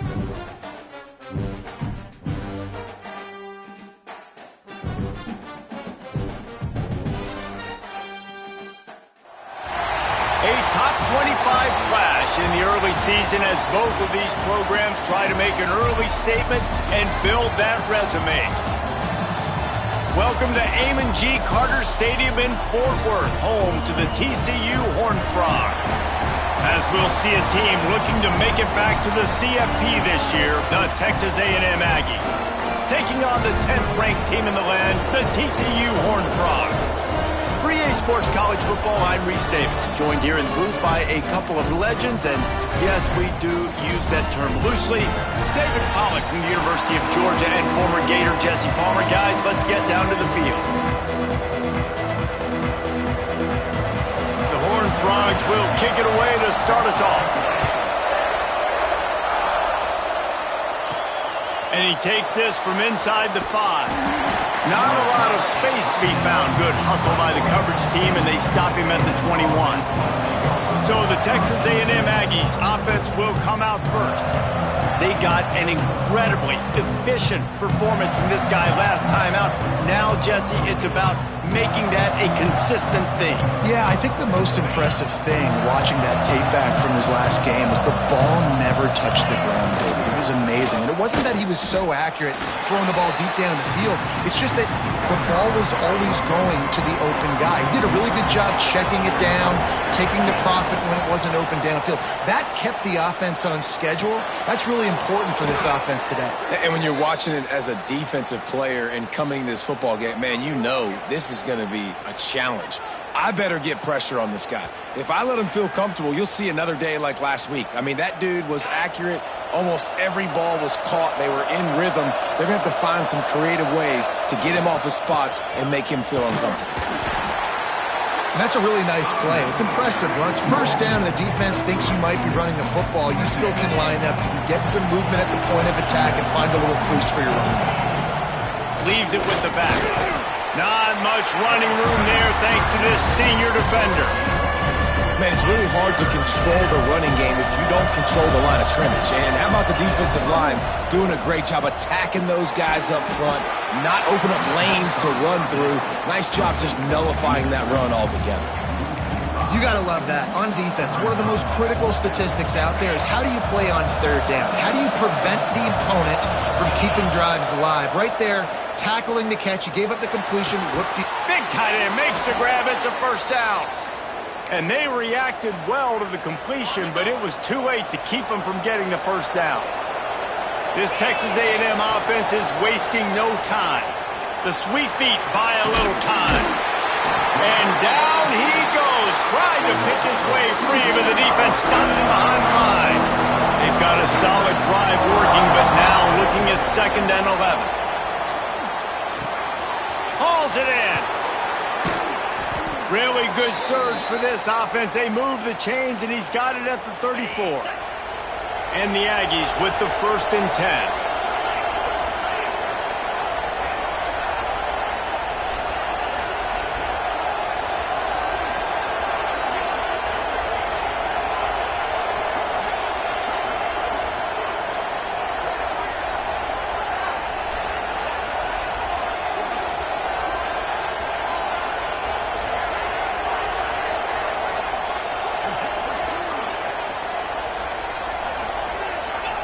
A top 25 clash in the early season as both of these programs try to make an early statement and build that resume. Welcome to Amon G. Carter Stadium in Fort Worth, home to the TCU Horned Frogs. As we'll see a team looking to make it back to the CFP this year, the Texas A&M Aggies. Taking on the 10th-ranked team in the land, the TCU Horned Frogs. For EA Sports College Football, I'm Reese Davis, joined here in the booth by a couple of legends, and yes, we do use that term loosely. David Pollack from the University of Georgia and former Gator Jesse Palmer. Guys, let's get down to the field. The Horned Frogs will kick it away to start us off. And he takes this from inside the 5. Not a lot of space to be found. Good hustle by the coverage team, and they stop him at the 21. So the Texas A&M Aggies offense will come out first. They got an incredibly efficient performance from this guy last time out. Now, Jesse, it's about making that a consistent thing. Yeah, I think the most impressive thing watching that tape back from his last game is the ball never touched the ground, David. It was amazing. And it wasn't that he was so accurate throwing the ball deep down the field. It's just that the ball was always going to the open guy. He did a really good job checking it down, taking the profit when it wasn't open downfield. That kept the offense on schedule. That's really important for this offense today. And when you're watching it as a defensive player and coming this football game, man, you know this is going to be a challenge. I better get pressure on this guy. If I let him feel comfortable, you'll see another day like last week. I mean, that dude was accurate. Almost every ball was caught. They were in rhythm. They're going to have to find some creative ways to get him off his spots and make him feel uncomfortable. And that's a really nice play. It's impressive. When it's first down and the defense thinks you might be running the football, you still can line up. You can get some movement at the point of attack and find a little crease for your running back. Leaves it with the back. Not much running room there thanks to this senior defender. Man, it's really hard to control the running game if you don't control the line of scrimmage. And how about the defensive line doing a great job attacking those guys up front, not open up lanes to run through. Nice job just nullifying that run altogether. You got to love that. On defense, one of the most critical statistics out there is how do you play on third down? How do you prevent the opponent from keeping drives alive? Right there, tackling the catch. You gave up the completion. Big tight end makes the grab. It's a first down. And they reacted well to the completion, but it was too late to keep them from getting the first down. This Texas A&M offense is wasting no time. The sweet feet buy a little time. And down he goes, trying to pick his way free, but the defense stops him behind the line. They've got a solid drive working, but now looking at 2nd and 11. Hauls it in. Really good surge for this offense. They move the chains, and he's got it at the 34. And the Aggies with the 1st and 10.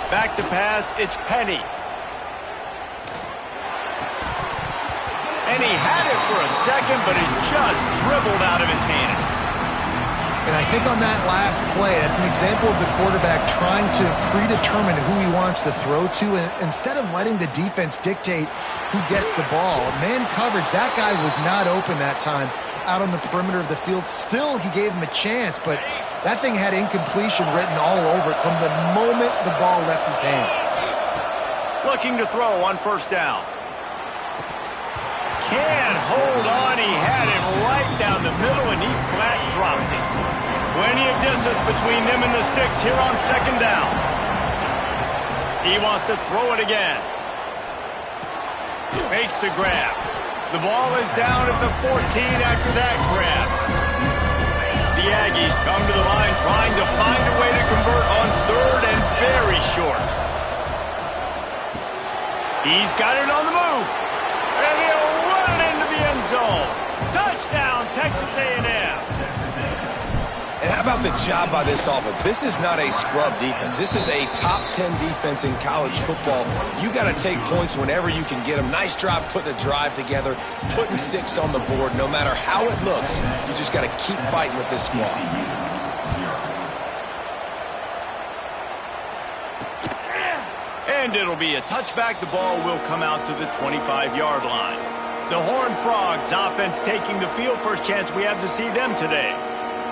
Back to pass, it's Penny. And he had it for a second, but it just dribbled out of his hands. And I think on that last play, that's an example of the quarterback trying to predetermine who he wants to throw to, and instead of letting the defense dictate who gets the ball. Man coverage, that guy was not open that time out on the perimeter of the field. Still, he gave him a chance, but that thing had incompletion written all over it from the moment the ball left his hand. Looking to throw on 1st down. Can't hold on. He had it right down the middle, and he flat dropped it. Plenty of distance between them and the sticks here on 2nd down. He wants to throw it again. Makes the grab. The ball is down at the 14 after that grab. The Aggies come to the line trying to find a way to convert on 3rd and very short. He's got it on the move. And he'll run it into the end zone. Touchdown, Texas A&M. And how about the job by this offense? This is not a scrub defense. This is a top 10 defense in college football. You got to take points whenever you can get them. Nice job putting a drive together, putting 6 on the board. No matter how it looks, you just got to keep fighting with this squad. And it'll be a touchback. The ball will come out to the 25-yard line. The Horned Frogs offense taking the field. First chance we have to see them today.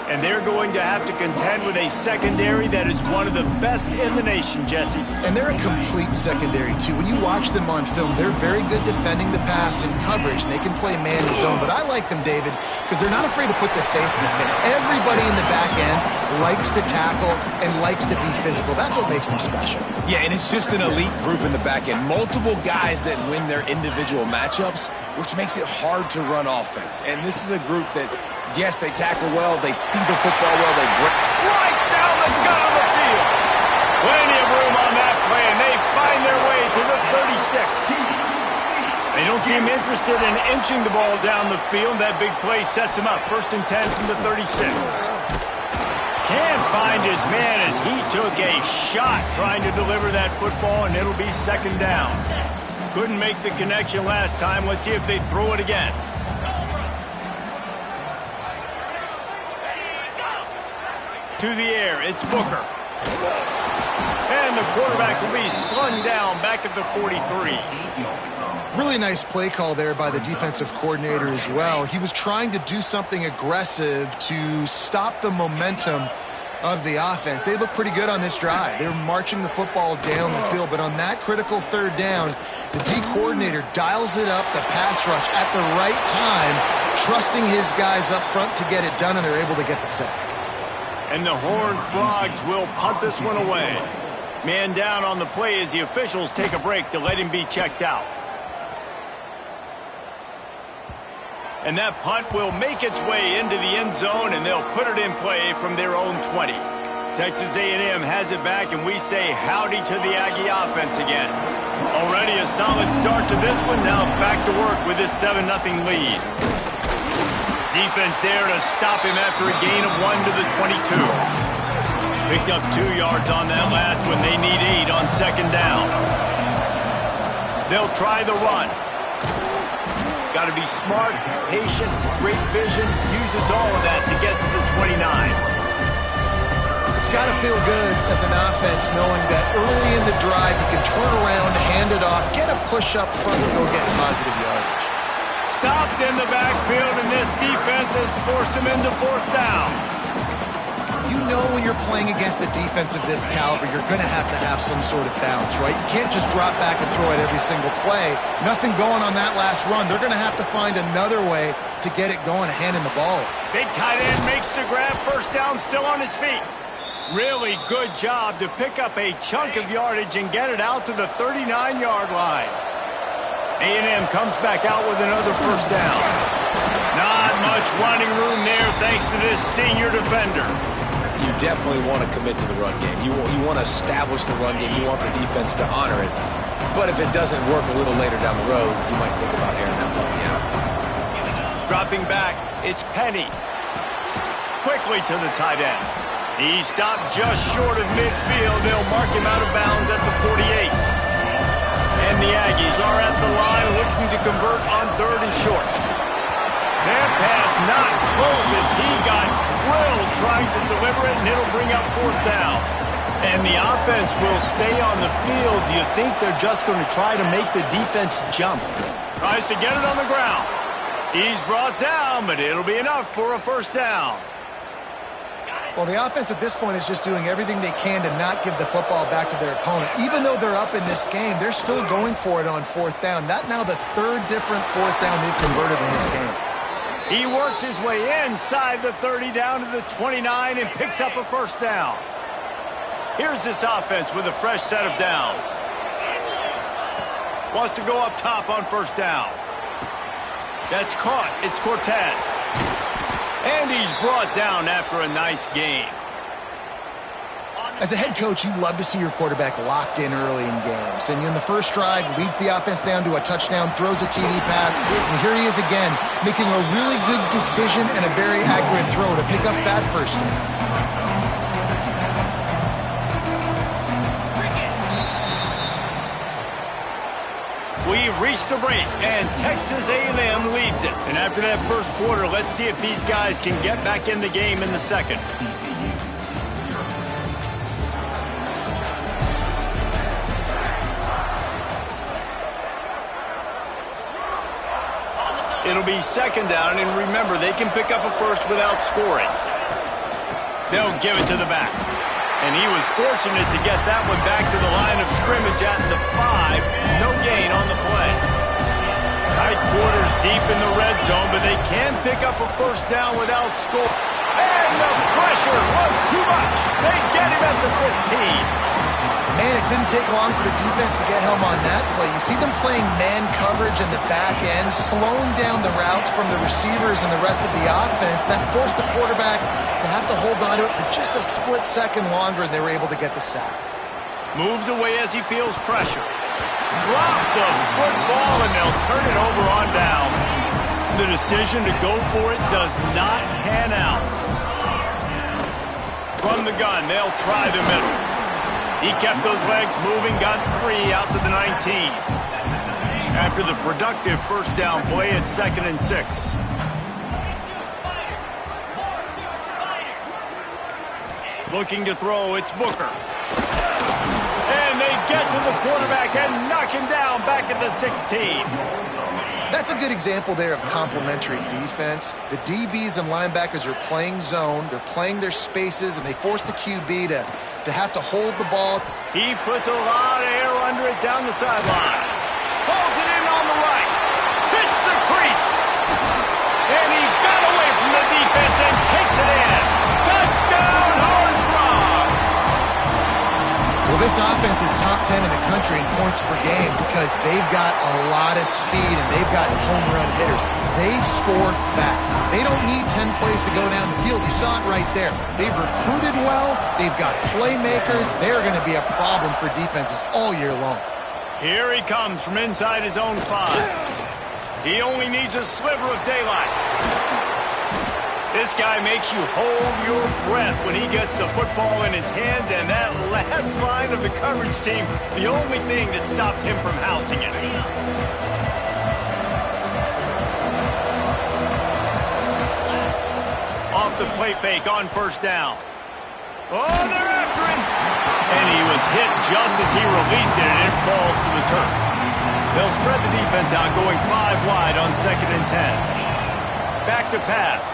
And they're going to have to contend with a secondary that is one of the best in the nation, Jesse. And they're a complete secondary, too. When you watch them on film, they're very good defending the pass and coverage, and they can play man and zone. But I like them, David, because they're not afraid to put their face in the fan. Everybody in the back end likes to tackle and likes to be physical. That's what makes them special. Yeah, and it's just an elite group in the back end. Multiple guys that win their individual matchups, which makes it hard to run offense. And this is a group that, yes, they tackle well, they see the football well, they break right down the gut of the field. Plenty of room on that play, and they find their way to the 36. They don't seem interested in inching the ball down the field. That big play sets him up. 1st and 10 from the 36. Can't find his man as he took a shot trying to deliver that football, and it'll be 2nd down. Couldn't make the connection last time. Let's see if they throw it again. To the air, it's Booker. And the quarterback will be slung down back at the 43. Really nice play call there by the defensive coordinator as well. He was trying to do something aggressive to stop the momentum of the offense. They look pretty good on this drive. They were marching the football down the field, but on that critical 3rd down, the D coordinator dials it up, the pass rush at the right time, trusting his guys up front to get it done, and they're able to get the sack. And the Horned Frogs will punt this one away. Man down on the play as the officials take a break to let him be checked out. And that punt will make its way into the end zone, and they'll put it in play from their own 20. Texas A&M has it back, and we say howdy to the Aggie offense again. Already a solid start to this one. Now back to work with this 7-0 lead. Defense there to stop him after a gain of 1 to the 22. Picked up 2 yards on that last one. They need 8 on 2nd down. They'll try the run. Got to be smart, patient, great vision. Uses all of that to get to the 29. It's got to feel good as an offense knowing that early in the drive you can turn around, hand it off, get a push up front, and go get positive yardage. Stopped in the backfield, and this defense has forced him into 4th down. You know when you're playing against a defense of this caliber, you're going to have some sort of balance, right? You can't just drop back and throw it every single play. Nothing going on that last run. They're going to have to find another way to get it going, handing the ball. Big tight end makes the grab. 1st down, still on his feet. Really good job to pick up a chunk of yardage and get it out to the 39-yard line. A&M comes back out with another 1st down. Not much running room there thanks to this senior defender. You definitely want to commit to the run game. You want to establish the run game. You want the defense to honor it. But if it doesn't work a little later down the road, you might think about airing that puppy out. Dropping back, it's Penny. Quickly to the tight end. He stopped just short of midfield. They'll mark him out of bounds at the 48. And the Aggies are at the line looking to convert on 3rd and short. That pass not close as he got drilled trying to deliver it, and it'll bring up 4th down. And the offense will stay on the field. Do you think they're just going to try to make the defense jump? Tries to get it on the ground. He's brought down, but it'll be enough for a 1st down. Well, the offense at this point is just doing everything they can to not give the football back to their opponent. Even though they're up in this game, they're still going for it on 4th down. That now the 3rd different 4th down they've converted in this game. He works his way inside the 30 down to the 29 and picks up a 1st down. Here's this offense with a fresh set of downs. Wants to go up top on 1st down. That's caught. It's Cortez. And he's brought down after a nice gain. On As a head coach, you love to see your quarterback locked in early in games. And in the first drive, leads the offense down to a touchdown, throws a TD pass, and here he is again, making a really good decision and a very accurate throw to pick up that first down. We've reached the break, and Texas A&M leads it. And after that first quarter, let's see if these guys can get back in the game in the second. It'll be second down, and remember, they can pick up a first without scoring. They'll give it to the back. And he was fortunate to get that one back to the line of scrimmage at the 5. No gain on the play. Tight quarters deep in the red zone, but they can pick up a first down without score. And the pressure was too much. They get him at the 15. Man, it didn't take long for the defense to get home on that play. You see them playing man coverage in the back end, slowing down the routes from the receivers and the rest of the offense. That forced the quarterback to have to hold on to it for just a split second longer, and they were able to get the sack. Moves away as he feels pressure. Drop the football, and they'll turn it over on downs. The decision to go for it does not pan out. From the gun, they'll try the middle. He kept those legs moving, got 3 out to the 19. After the productive first down play, it's 2nd and 6. Looking to throw, it's Booker. And they get to the quarterback and knock him down back at the 16. That's a good example there of complementary defense. The DBs and linebackers are playing zone, they're playing their spaces, and they force the QB to have to hold the ball. He puts a lot of air under it down the sideline. Pulls it in on the right. Hits the crease. And he got away from the defense and takes it in. Touchdown, Horned Frog! Well, this offense is top 10 in the country in points per game because they've got a lot of speed and they've got home run hitters. They score fast. They don't need 10 plays to go down the field. You saw it right there. They've recruited well. They've got playmakers. They're going to be a problem for defenses all year long. Here he comes from inside his own 5. He only needs a sliver of daylight. This guy makes you hold your breath when he gets the football in his hands, and that last line of the coverage team, the only thing that stopped him from housing it. Off the play fake on first down. Oh, they're after him! And he was hit just as he released it, and it falls to the turf. They'll spread the defense out, going 5 wide on 2nd and 10. Back to pass.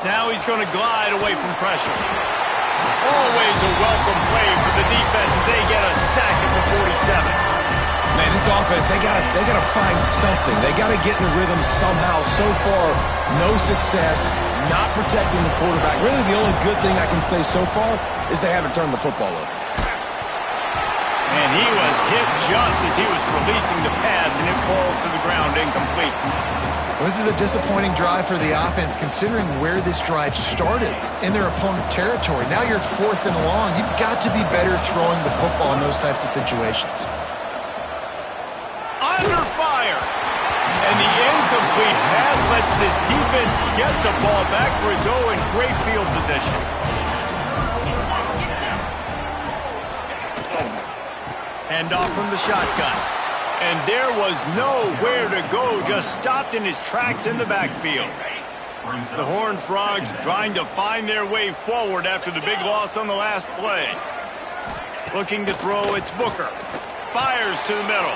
Now he's going to glide away from pressure. Always a welcome play for the defense as they get a sack at the 47. Man, this offense, they gotta find something. They gotta get in the rhythm somehow. So far, no success, not protecting the quarterback. Really, the only good thing I can say so far is they haven't turned the football over. And he was hit just as he was releasing the pass, and it falls to the ground incomplete. Well, this is a disappointing drive for the offense considering where this drive started in their opponent territory. Now you're 4th and long. You've got to be better throwing the football in those types of situations. Under fire. And the incomplete pass lets this defense get the ball back for its own great field position. Hand off from the shotgun. And there was nowhere to go, just stopped in his tracks in the backfield. The Horned Frogs trying to find their way forward after the big loss on the last play. Looking to throw, it's Booker. Fires to the middle.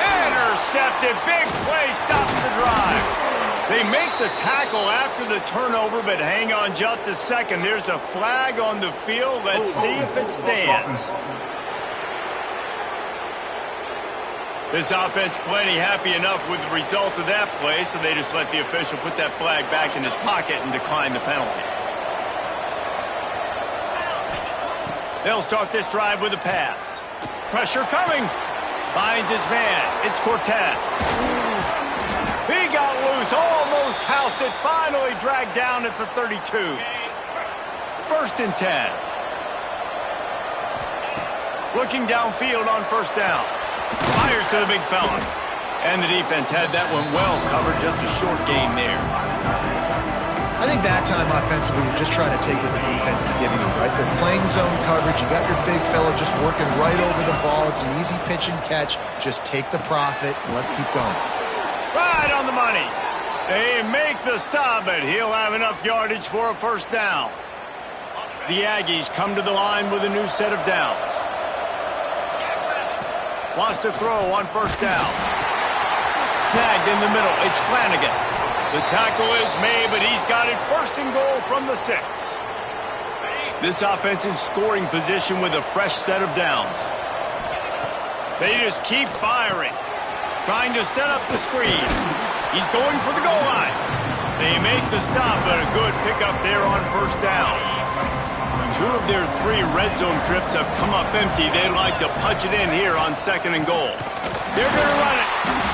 Intercepted, big play, stops the drive. They make the tackle after the turnover, but hang on just a second. There's a flag on the field. Let's see if it stands. This offense plenty happy enough with the result of that play, so they just let the official put that flag back in his pocket and decline the penalty. They'll start this drive with a pass. Pressure coming. Finds his man. It's Cortez. He got loose, almost housed it, finally dragged down at the 32. 1st and 10. Looking downfield on first down. Fires to the big fella. And the defense had that one well covered. Just a short gain there. I think that time offensively, you're just trying to take what the defense is giving you, right? They're playing zone coverage. You got your big fella just working right over the ball. It's an easy pitch and catch. Just take the profit, and let's keep going. Right on the money. They make the stop, but he'll have enough yardage for a first down. The Aggies come to the line with a new set of downs. Wants to throw on first down. Snagged in the middle. It's Flanagan. The tackle is made, but he's got it first and goal from the 6. This offense in scoring position with a fresh set of downs. They just keep firing. Trying to set up the screen. He's going for the goal line. They make the stop, but a good pickup there on first down. 2 of their 3 red zone trips have come up empty. They'd like to punch it in here on second and goal. They're going to run it.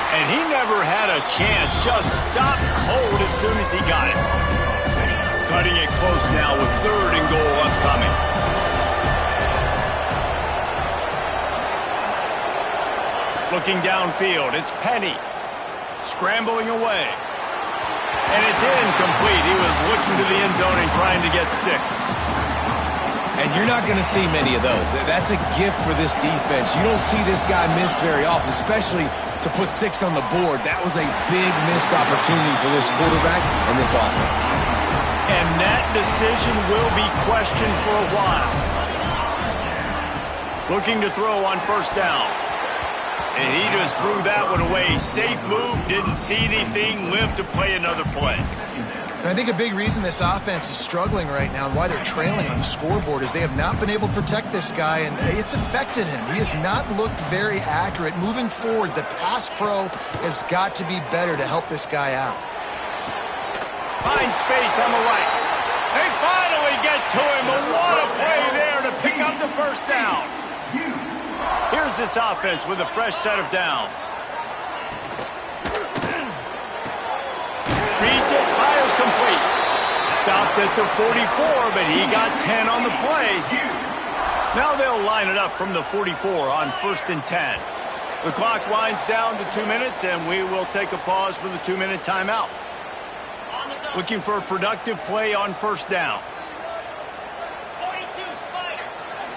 And he never had a chance. Just stopped cold as soon as he got it. Cutting it close now with third and goal upcoming. Looking downfield, it's Penny. Scrambling away. And it's incomplete. He was looking to the end zone and trying to get 6. And you're not going to see many of those. That's a gift for this defense. You don't see this guy miss very often, especially to put 6 on the board. That was a big missed opportunity for this quarterback and this offense. And that decision will be questioned for a while. Looking to throw on first down. And he just threw that one away. Safe move, didn't see anything, lived to play another play. And I think a big reason this offense is struggling right now and why they're trailing on the scoreboard is they have not been able to protect this guy, and it's affected him. He has not looked very accurate. Moving forward, the pass pro has got to be better to help this guy out. Find space on the right. They finally get to him, but what a play there to pick up the first down. Here's this offense with a fresh set of downs. Reads it, fires complete. Stopped at the 44, but he got 10 on the play. Now they'll line it up from the 44 on first and 10. The clock winds down to 2 minutes, and we will take a pause for the 2-minute timeout. Looking for a productive play on first down. 42 Spider.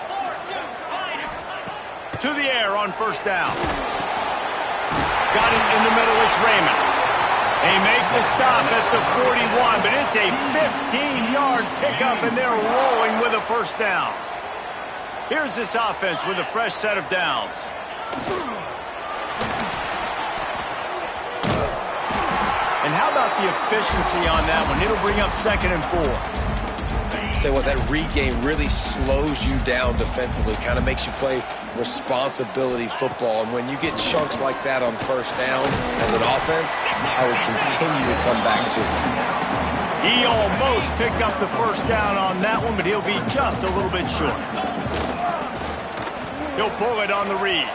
4-2 Spider. To the air on first down. Got it in the middle, it's Raymond. They make the stop at the 41, but it's a 15-yard pickup, and they're rolling with a first down. Here's this offense with a fresh set of downs. And how about the efficiency on that one? It'll bring up second and 4. Tell you what, that read game really slows you down defensively, kind of makes you play responsibility football. And when you get chunks like that on first down as an offense, I would continue to come back to it. He almost picked up the first down on that one, but he'll be just a little bit short. He'll pull it on the read.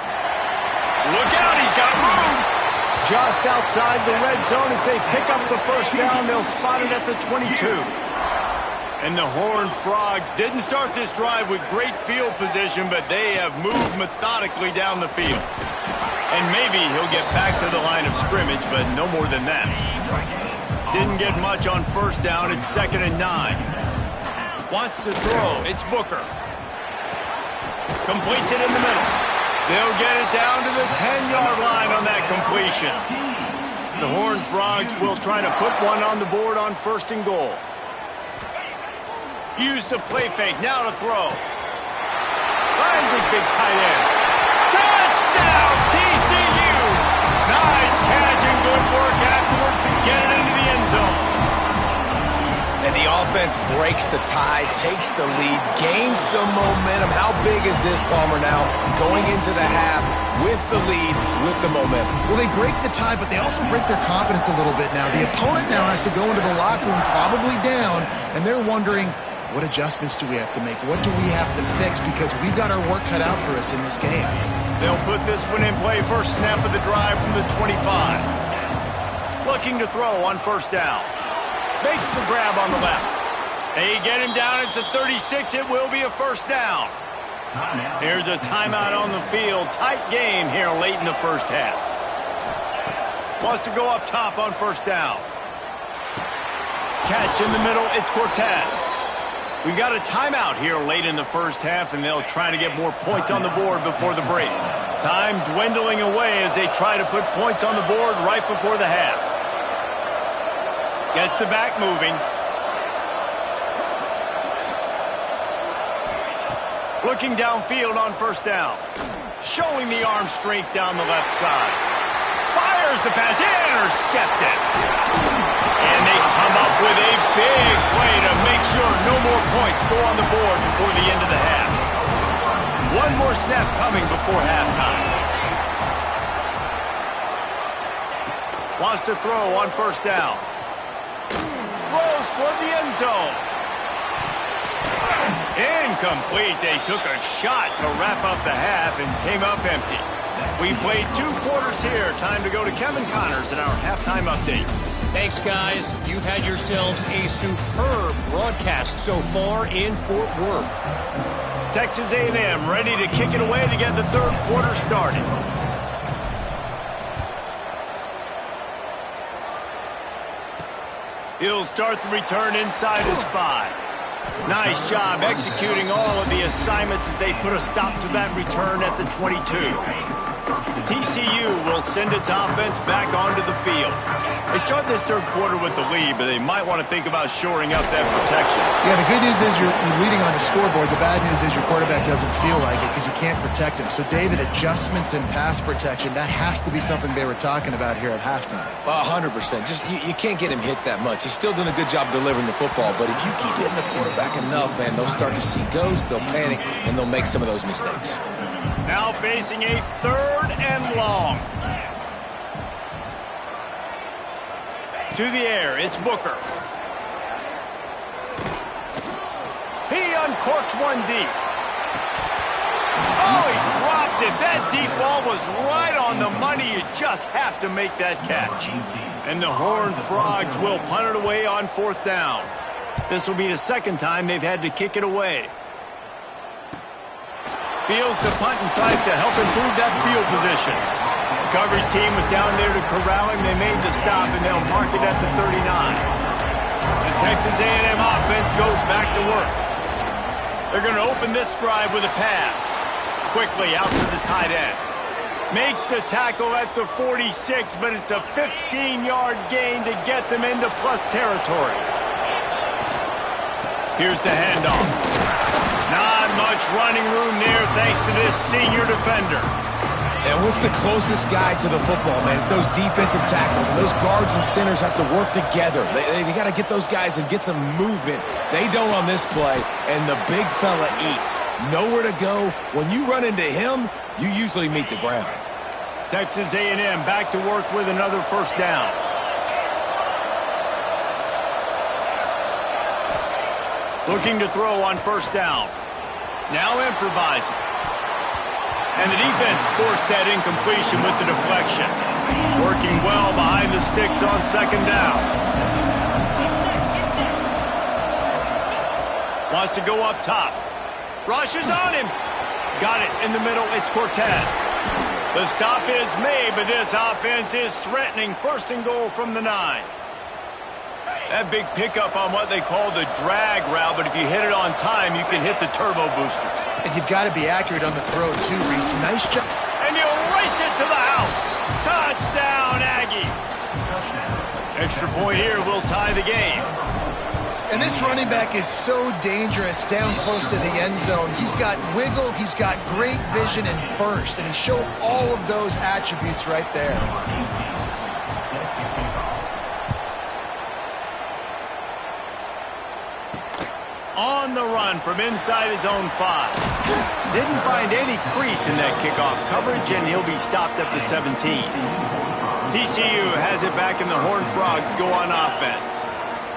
Look out, he's got room. Just outside the red zone as they pick up the first down. They'll spot it at the 22. And the Horned Frogs didn't start this drive with great field position, but they have moved methodically down the field. And maybe he'll get back to the line of scrimmage, but no more than that. Didn't get much on first down. It's second and 9. Wants to throw. It's Booker. Completes it in the middle. They'll get it down to the 10-yard line on that completion. The Horned Frogs will try to put one on the board on first and goal. Use the play fake, now to throw. Finds his big tight end. Touchdown, TCU! Nice catch and good work afterwards to get it into the end zone. And the offense breaks the tie, takes the lead, gains some momentum. How big is this, Palmer, now? Going into the half with the lead, with the momentum. Well, they break the tie, but they also break their confidence a little bit now. The opponent now has to go into the locker room probably down, and they're wondering, what adjustments do we have to make? What do we have to fix? Because we've got our work cut out for us in this game. They'll put this one in play first snap of the drive from the 25. Looking to throw on first down. Makes the grab on the left. They get him down at the 36. It will be a first down. Here's a timeout on the field. Tight game here late in the first half. Wants to go up top on first down. Catch in the middle. It's Cortez. We got a timeout here late in the first half, and they'll try to get more points on the board before the break. Time dwindling away as they try to put points on the board right before the half. Gets the back moving. Looking downfield on first down. Showing the arm strength down the left side. Fires the pass. Intercepted. And they come up with a big play to make sure no more points go on the board before the end of the half. One more snap coming before halftime. Wants to throw on first down. Throws toward the end zone. Incomplete. They took a shot to wrap up the half and came up empty. We played 2 quarters here. Time to go to Kevin Connors in our halftime update. Thanks, guys. You've had yourselves a superb broadcast so far in Fort Worth. Texas A&M ready to kick it away to get the third quarter started. He'll start the return inside his 5. Nice job executing all of the assignments as they put a stop to that return at the 22. TCU will send its offense back onto the field. They start this third quarter with the lead, but they might want to think about shoring up that protection. Yeah, the good news is you're leading on the scoreboard. The bad news is your quarterback doesn't feel like it because you can't protect him. So, David, adjustments in pass protection, that has to be something they were talking about here at halftime. 100%. Just you can't get him hit that much. He's still doing a good job delivering the football, but if you keep hitting the quarterback enough, man, they'll start to see ghosts, they'll panic, and they'll make some of those mistakes. Now facing a 3rd and long. To the air, it's Booker. He uncorks one deep. Oh, he dropped it. That deep ball was right on the money. You just have to make that catch. And the Horned Frogs will punt it away on 4th down. This will be the 2nd time they've had to kick it away. Fields the punt and tries to help improve that field position. The coverage team was down there to corral him. They made the stop, and they'll mark it at the 39. The Texas A&M offense goes back to work. They're going to open this drive with a pass. Quickly out to the tight end. Makes the tackle at the 46, but it's a 15-yard gain to get them into plus territory. Here's the handoff. Not much running room there thanks to this senior defender. And what's the closest guy to the football, man? It's those defensive tackles, and those guards and centers have to work together. They got to get those guys and get some movement. They don't on this play, and the big fella eats. Nowhere to go. When you run into him, you usually meet the ground. Texas A&M back to work with another first down. Looking to throw on first down. Now improvising. And the defense forced that incompletion with the deflection. Working well behind the sticks on 2nd down. Wants to go up top. Rushes on him. Got it in the middle. It's Cortez. The stop is made, but this offense is threatening 1st and goal from the 9. That big pickup on what they call the drag route, but if you hit it on time, you can hit the turbo boosters. And you've got to be accurate on the throw, too, Reese. Nice job. And you race it to the house. Touchdown, Aggies. Extra point here will tie the game. And this running back is so dangerous down close to the end zone. He's got wiggle, he's got great vision and burst, and he showed all of those attributes right there. On the run from inside his own 5. Didn't find any crease in that kickoff coverage, and he'll be stopped at the 17. TCU has it back, and the Horned Frogs go on offense.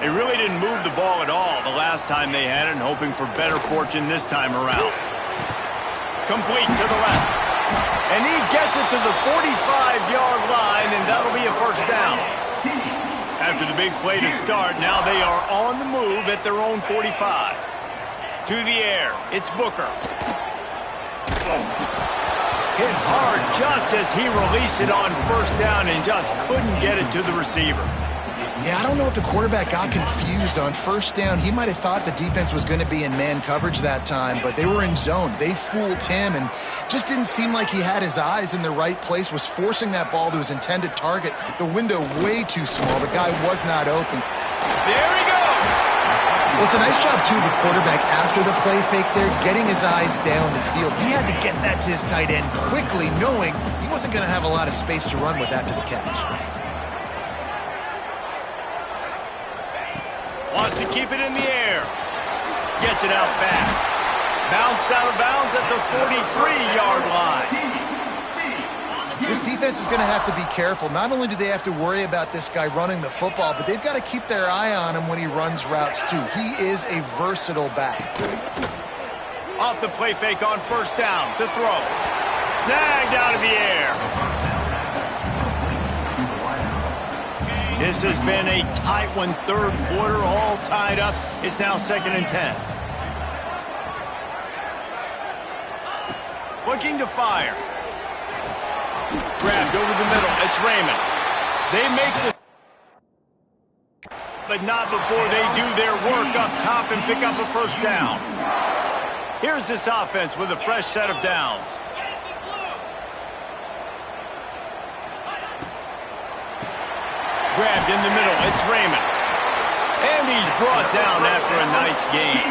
They really didn't move the ball at all the last time they had it, and hoping for better fortune this time around. Complete to the left. And he gets it to the 45-yard line, and that'll be a first down. After the big play to start, now they are on the move at their own 45. To the air, it's Booker. Hit hard just as he released it on first down and just couldn't get it to the receiver. Yeah, I don't know if the quarterback got confused on first down. He might have thought the defense was going to be in man coverage that time, but they were in zone. They fooled him and just didn't seem like he had his eyes in the right place, was forcing that ball to his intended target. The window way too small. The guy was not open. There he goes! Well, it's a nice job, too, of the quarterback after the play fake there, getting his eyes down the field. He had to get that to his tight end quickly, knowing he wasn't going to have a lot of space to run with after the catch. Wants to keep it in the air. Gets it out fast. Bounced out of bounds at the 43-yard line. This defense is going to have to be careful. Not only do they have to worry about this guy running the football, but they've got to keep their eye on him when he runs routes, too. He is a versatile back. Off the play fake on first down. To throw. Snagged out of the air. This has been a tight one, third quarter, all tied up. It's now 2nd and 10. Looking to fire. Grabbed over the middle. It's Raymond. They make the... but not before they do their work up top and pick up a first down. Here's this offense with a fresh set of downs. Grabbed in the middle. It's Raymond. And he's brought down after a nice gain.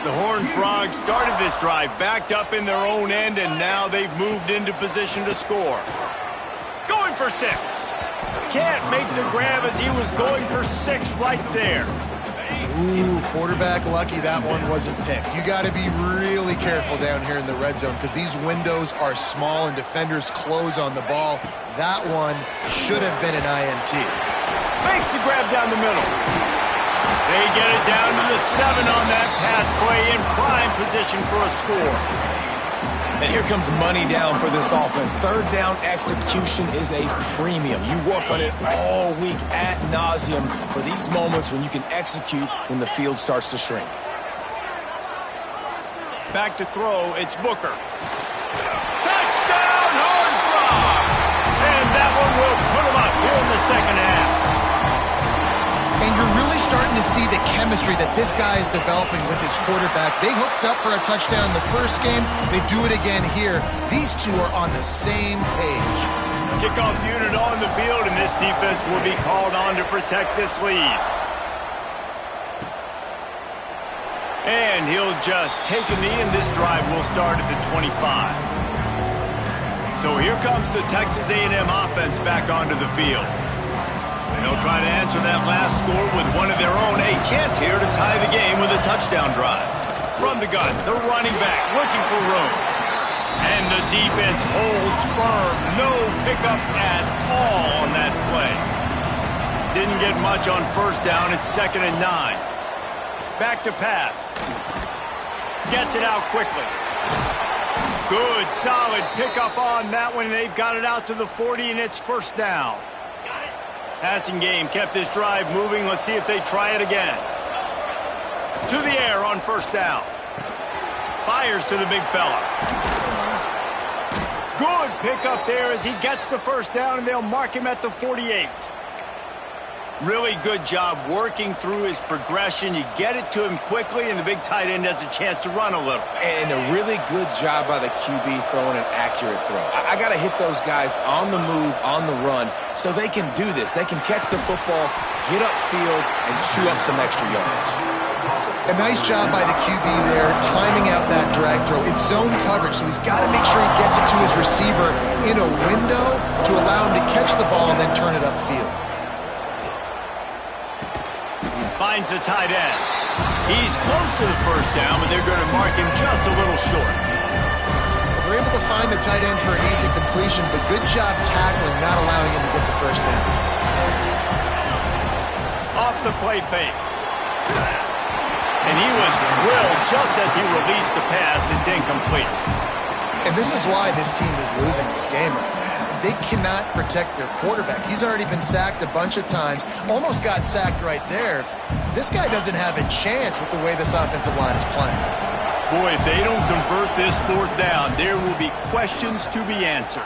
The Horned Frogs started this drive backed up in their own end, and now they've moved into position to score. Going for 6. Can't make the grab as he was going for 6 right there. Ooh, quarterback lucky that one wasn't picked. You got to be really careful down here in the red zone because these windows are small and defenders close on the ball. That one should have been an INT. Makes the grab down the middle. They get it down to the 7 on that pass play in prime position for a score. And here comes money down for this offense. Third down execution is a premium. You work on it all week ad nauseum for these moments when you can execute when the field starts to shrink. Back to throw, it's Booker. Touchdown, Horned Frog! And that one will put him up here in the second half. And you're really starting to see the chemistry that this guy is developing with his quarterback. They hooked up for a touchdown in the first game. They do it again here. These two are on the same page. Kickoff unit on the field, and this defense will be called on to protect this lead. And he'll just take a knee, and this drive will start at the 25. So here comes the Texas A&M offense back onto the field. They'll try to answer that last score with one of their own. A chance here to tie the game with a touchdown drive. From the gun, the running back looking for room. And the defense holds firm. No pickup at all on that play. Didn't get much on first down. It's 2nd and 9. Back to pass. Gets it out quickly. Good, solid pickup on that one. They've got it out to the 40, and it's first down. Passing game kept this drive moving. Let's see if they try it again. To the air on first down. Fires to the big fella. Good pickup there as he gets the first down, and they'll mark him at the 48. Really good job working through his progression. You get it to him quickly, and the big tight end has a chance to run a little. And a really good job by the QB throwing an accurate throw. I got to hit those guys on the move, on the run, so they can do this. They can catch the football, get upfield, and chew up some extra yards. A nice job by the QB there, timing out that drag throw. It's zone coverage, so he's got to make sure he gets it to his receiver in a window to allow him to catch the ball and then turn it upfield. Finds the tight end. He's close to the first down, but they're going to mark him just a little short. They're able to find the tight end for an easy completion, but good job tackling, not allowing him to get the first down. Off the play fake. And he was drilled just as he released the pass. It's incomplete. And this is why this team is losing this game right now. They cannot protect their quarterback. He's already been sacked a bunch of times. Almost got sacked right there. This guy doesn't have a chance with the way this offensive line is playing. Boy, if they don't convert this fourth down, there will be questions to be answered.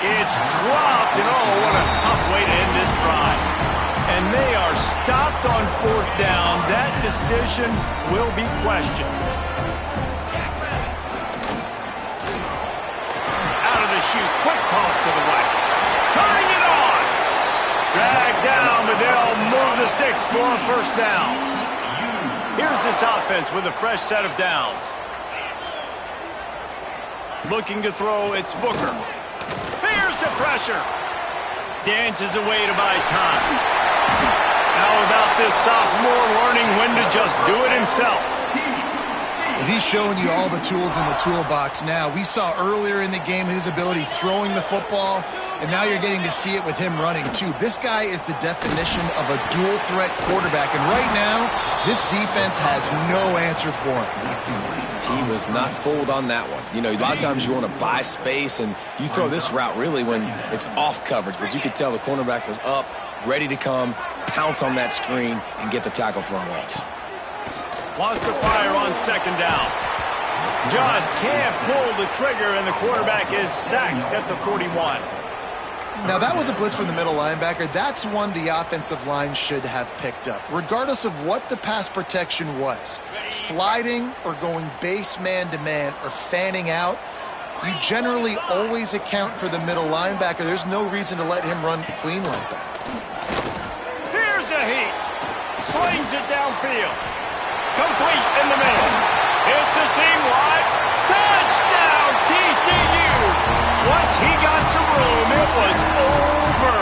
It's dropped, and oh, what a tough way to end this drive. And they are stopped on fourth down. That decision will be questioned. Out of the chute, quick toss to the right. Turning it on. Dragged down, but they'll move the sticks for a first down. Here's this offense with a fresh set of downs. Looking to throw, it's Booker. Here's the pressure. Dances away to buy time. How about this sophomore learning when to just do it himself? He's showing you all the tools in the toolbox now. We saw earlier in the game his ability throwing the football, and now you're getting to see it with him running too. This guy is the definition of a dual threat quarterback, and right now this defense has no answer for him. He was not fooled on that one. You know, a lot of times you want to buy space, and you throw this route really when it's off coverage, but you could tell the cornerback was up, ready to come, pounce on that screen, and get the tackle for a loss. Wants to fire on second down. Just can't pull the trigger, and the quarterback is sacked at the 41. Now, that was a blitz from the middle linebacker. That's one the offensive line should have picked up, regardless of what the pass protection was. Sliding or going base man-to-man or fanning out, you generally always account for the middle linebacker. There's no reason to let him run clean like that. Here's a heat. Slings it downfield. Complete in the middle. It's a seam wide. Touchdown, TCU. Once he got some room, it was over.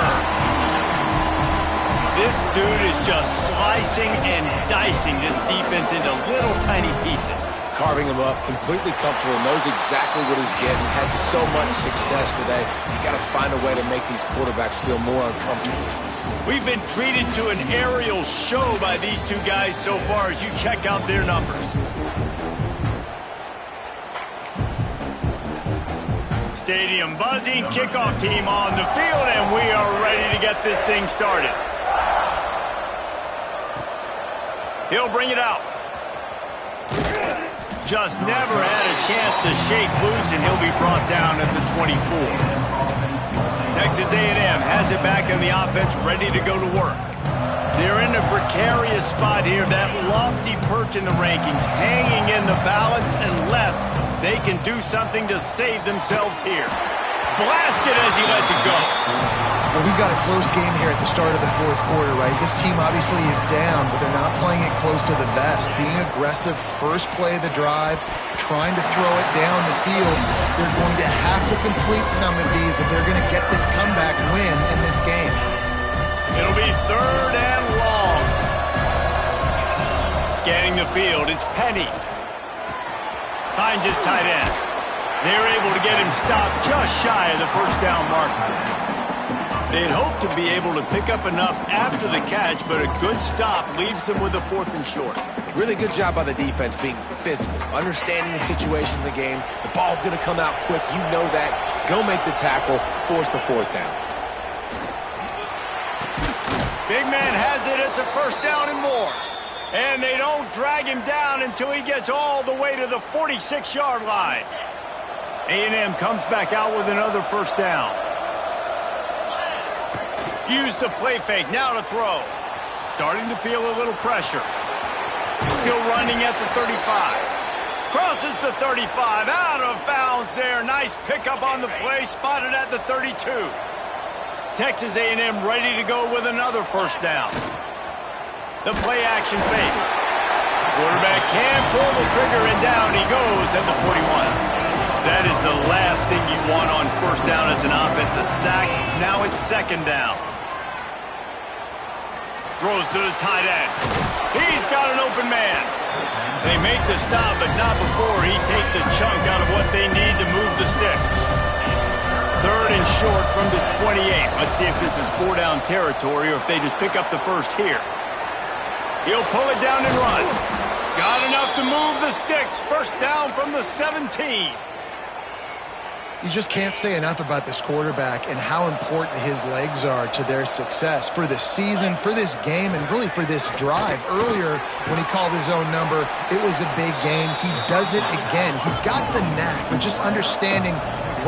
This dude is just slicing and dicing this defense into little tiny pieces. Carving him up, completely comfortable, knows exactly what he's getting, had so much success today. You got to find a way to make these quarterbacks feel more uncomfortable. We've been treated to an aerial show by these two guys so far as you check out their numbers. Stadium buzzing, kickoff team on the field, and we are ready to get this thing started. He'll bring it out. Just never had a chance to shake loose, and he'll be brought down at the 24. Texas A&M has it back on the offense, ready to go to work. They're in a precarious spot here, that lofty perch in the rankings, hanging in the balance unless they can do something to save themselves here. Blasted as he lets it go. Well, we've got a close game here at the start of the fourth quarter, right? This team obviously is down, but they're not playing it close to the vest. Being aggressive, first play of the drive, trying to throw it down the field. They're going to have to complete some of these if they're going to get this comeback win in this game. It'll be third and long. Scanning the field, it's Penny. Finds his tight end. They're able to get him stopped just shy of the first down marker. They'd hope to be able to pick up enough after the catch, but a good stop leaves them with a fourth and short. Really good job by the defense being physical, understanding the situation in the game. The ball's going to come out quick. You know that. Go make the tackle, force the fourth down. Big man has it. It's a first down and more. And they don't drag him down until he gets all the way to the 46-yard line. A&M comes back out with another first down. Use the play fake, now to throw. Starting to feel a little pressure. Still running at the 35. Crosses the 35, out of bounds there. Nice pickup on the play, spotted at the 32. Texas A&M ready to go with another first down. The play action fake. Quarterback can't pull the trigger, and down he goes at the 41. That is the last thing you want on first down as an offensive sack. Now it's second down. Throws to the tight end. He's got an open man. They make the stop, but not before he takes a chunk out of what they need to move the sticks. Third and short from the 28. Let's see if this is four-down territory or if they just pick up the first here. He'll pull it down and run. Got enough to move the sticks. First down from the 17. You just can't say enough about this quarterback and how important his legs are to their success for this season, for this game, and really for this drive. Earlier, when he called his own number, it was a big gain. He does it again. He's got the knack of just understanding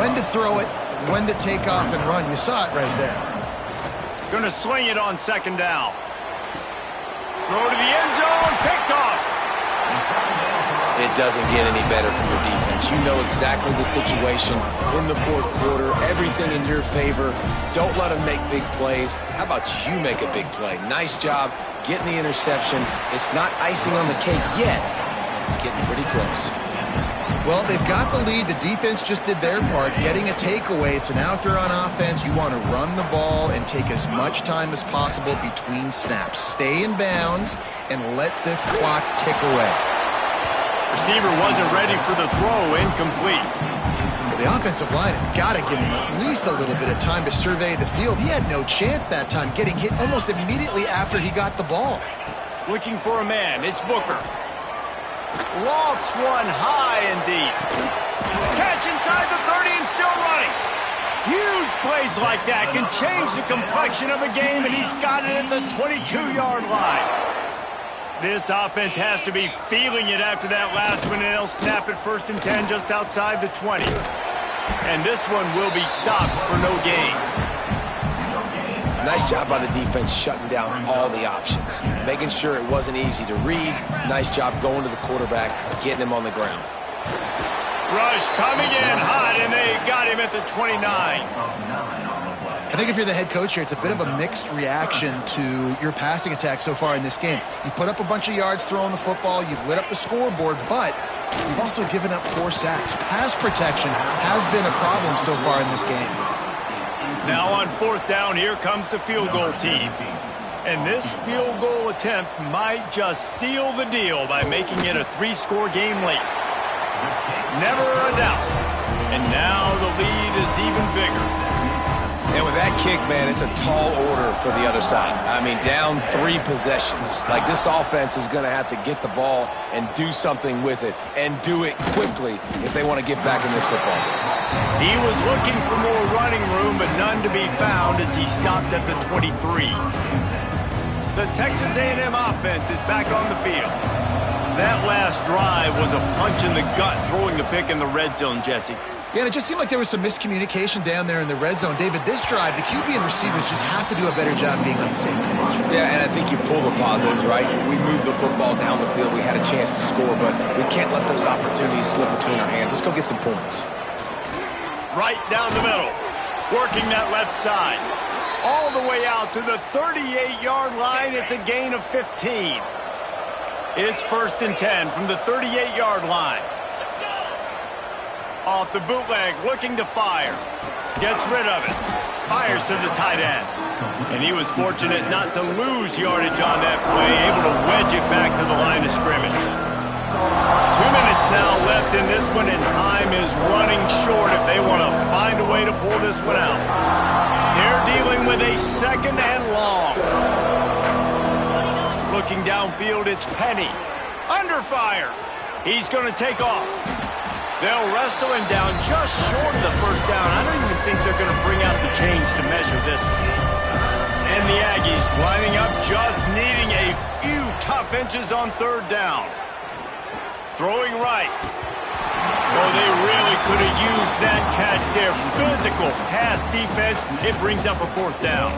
when to throw it, when to take off and run. You saw it right there. Going to swing it on second down. Throw to the end zone, picked off. It doesn't get any better from your defense. You know exactly the situation in the fourth quarter, everything in your favor. Don't let them make big plays. How about you make a big play? Nice job getting the interception. It's not icing on the cake yet. It's getting pretty close. Well, they've got the lead. The defense just did their part, getting a takeaway. So now if you're on offense, you want to run the ball and take as much time as possible between snaps. Stay in bounds and let this clock tick away. Receiver wasn't ready for the throw, incomplete. Well, the offensive line has got to give him at least a little bit of time to survey the field. He had no chance that time, getting hit almost immediately after he got the ball. Looking for a man, it's Booker. Lofts one high and deep. Catch inside the 30 and still running. Huge plays like that can change the complexion of a game, and he's got it at the 22-yard line. This offense has to be feeling it after that last one, and they'll snap it 1st and 10 just outside the 20. And this one will be stopped for no gain. Nice job by the defense shutting down all the options, making sure it wasn't easy to read. Nice job going to the quarterback, getting him on the ground. Rush coming in hot, and they got him at the 29. I think if you're the head coach here, it's a bit of a mixed reaction to your passing attack so far in this game. You put up a bunch of yards throwing the football, you've lit up the scoreboard, but you've also given up 4 sacks. Pass protection has been a problem so far in this game. Now on 4th down, here comes the field goal team. And this field goal attempt might just seal the deal by making it a 3-score game late. Never a doubt. And now the lead is even bigger. And with that kick, man, it's a tall order for the other side. I mean, down 3 possessions. Like, this offense is going to have to get the ball and do something with it, and do it quickly if they want to get back in this football game. He was looking for more running room, but none to be found as he stopped at the 23. The Texas A&M offense is back on the field. That last drive was a punch in the gut, throwing the pick in the red zone, Jesse. Yeah, and it just seemed like there was some miscommunication down there in the red zone. David, this drive, the QB and receivers just have to do a better job being on the same page. Yeah, and I think you pull the positives, right? We moved the football down the field. We had a chance to score, but we can't let those opportunities slip between our hands. Let's go get some points. Right down the middle, working that left side. All the way out to the 38-yard line. It's a gain of 15. It's 1st and 10 from the 38-yard line. Off the bootleg, looking to fire. Gets rid of it. Fires to the tight end. And he was fortunate not to lose yardage on that play, able to wedge it back to the line of scrimmage. 2 minutes now left in this one, and time is running short if they want to find a way to pull this one out. They're dealing with a 2nd and long. Looking downfield, it's Penny. Under fire. He's going to take off. They'll wrestle him down just short of the 1st down. I don't even think they're going to bring out the chains to measure this one. And the Aggies lining up, just needing a few tough inches on 3rd down. Throwing right. Oh, they really could have used that catch there. Physical pass defense. It brings up a 4th down.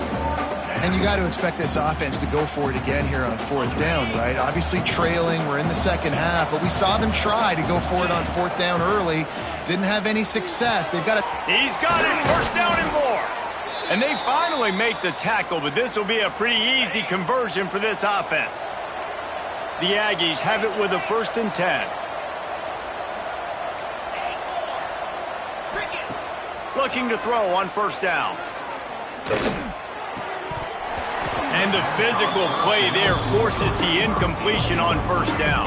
And you got to expect this offense to go for it again here on 4th down, right? Obviously trailing, we're in the 2nd half, but we saw them try to go for it on 4th down early. Didn't have any success. They've got it. He's got it, 1st down and more. And they finally make the tackle, but this will be a pretty easy conversion for this offense. The Aggies have it with a 1st and 10. Looking to throw on 1st down. And the physical play there forces the incompletion on 1st down.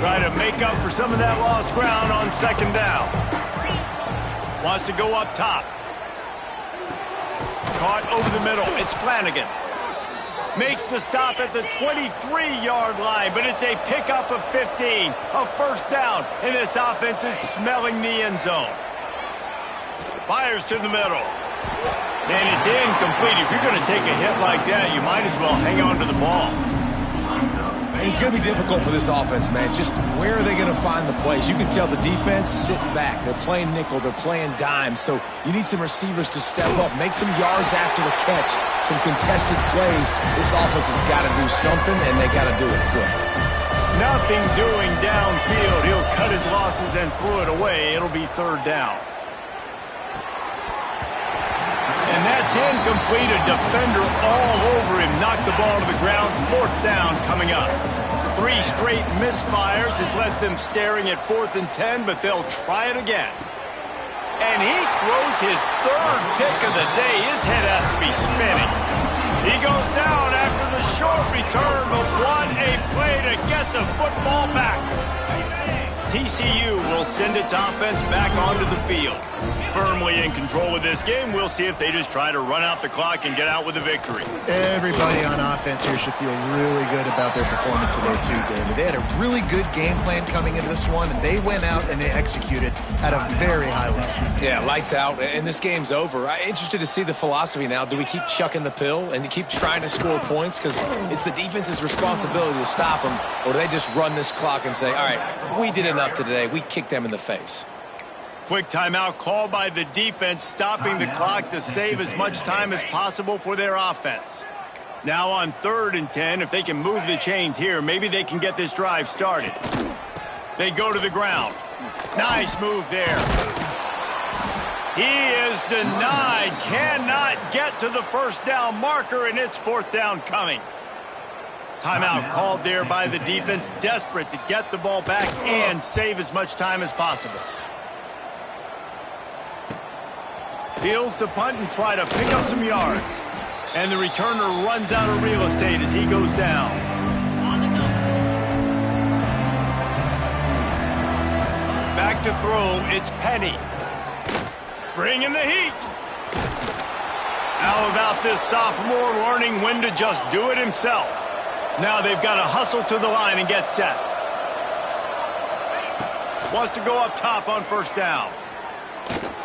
Try to make up for some of that lost ground on 2nd down. Wants to go up top. Caught over the middle. It's Flanagan. Makes the stop at the 23-yard line, but it's a pickup of 15. A 1st down, and this offense is smelling the end zone. Fires to the middle. And it's incomplete. If you're going to take a hit like that, you might as well hang on to the ball. It's going to be difficult for this offense, man. Just where are they going to find the plays? You can tell the defense sitting back. They're playing nickel. They're playing dime. So you need some receivers to step up, make some yards after the catch, some contested plays. This offense has got to do something, and they got to do it quick. Nothing doing downfield. He'll cut his losses and throw it away. It'll be third down. And that's incomplete. A defender all over him. Knocked the ball to the ground. Fourth down coming up. 3 straight misfires has left them staring at 4th and 10, but they'll try it again. And he throws his 3rd pick of the day. His head has to be spinning. He goes down after the short return, but what a play to get the football back. TCU will send its offense back onto the field. Firmly in control of this game. We'll see if they just try to run out the clock and get out with a victory. Everybody on offense here should feel really good about their performance today too, David. They had a really good game plan coming into this one, and they went out and they executed at a very high level. Yeah, lights out, and this game's over. I'm interested to see the philosophy now. Do we keep chucking the pill and keep trying to score points because it's the defense's responsibility to stop them, or do they just run this clock and say, all right, we did enough today. We kicked them in the face. Quick timeout called by the defense, stopping the clock to save as much time as possible for their offense. Now on 3rd and 10, if they can move the chains here, maybe they can get this drive started. They go to the ground. Nice move there. He is denied. Cannot get to the first down marker, and it's 4th down coming. Timeout called there by the defense, desperate to get the ball back and save as much time as possible. Fields to punt and try to pick up some yards. And the returner runs out of real estate as he goes down. Back to throw, it's Penny. Bringing the heat. How about this sophomore learning when to just do it himself? Now they've got to hustle to the line and get set. Wants to go up top on 1st down.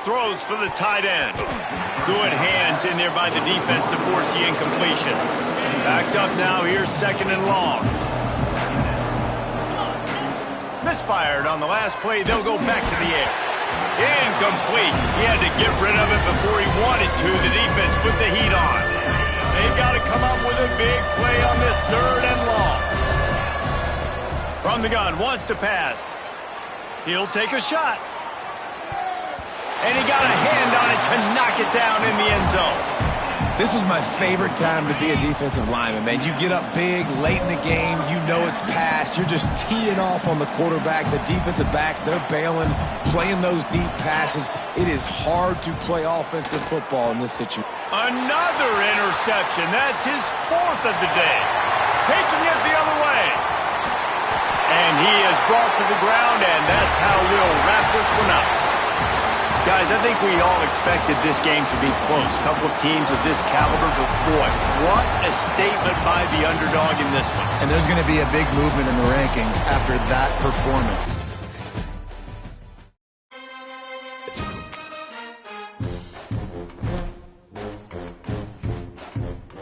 Throws for the tight end. Good hands in there by the defense to force the incompletion. Backed up now, here's 2nd and long. Misfired on the last play. They'll go back to the air. Incomplete. He had to get rid of it before he wanted to. The defense put the heat on. They've got to come up with a big play on this 3rd and long. From the gun, wants to pass. He'll take a shot. And he got a hand on it to knock it down in the end zone. This was my favorite time to be a defensive lineman, man. You get up big, late in the game, you know it's past. You're just teeing off on the quarterback. The defensive backs, they're bailing, playing those deep passes. It is hard to play offensive football in this situation. Another interception. That's his 4th of the day. Taking it the other way. And he is brought to the ground, and that's how we'll wrap this one up. Guys, I think we all expected this game to be close. A couple of teams of this caliber, but boy, what a statement by the underdog in this one. And there's going to be a big movement in the rankings after that performance.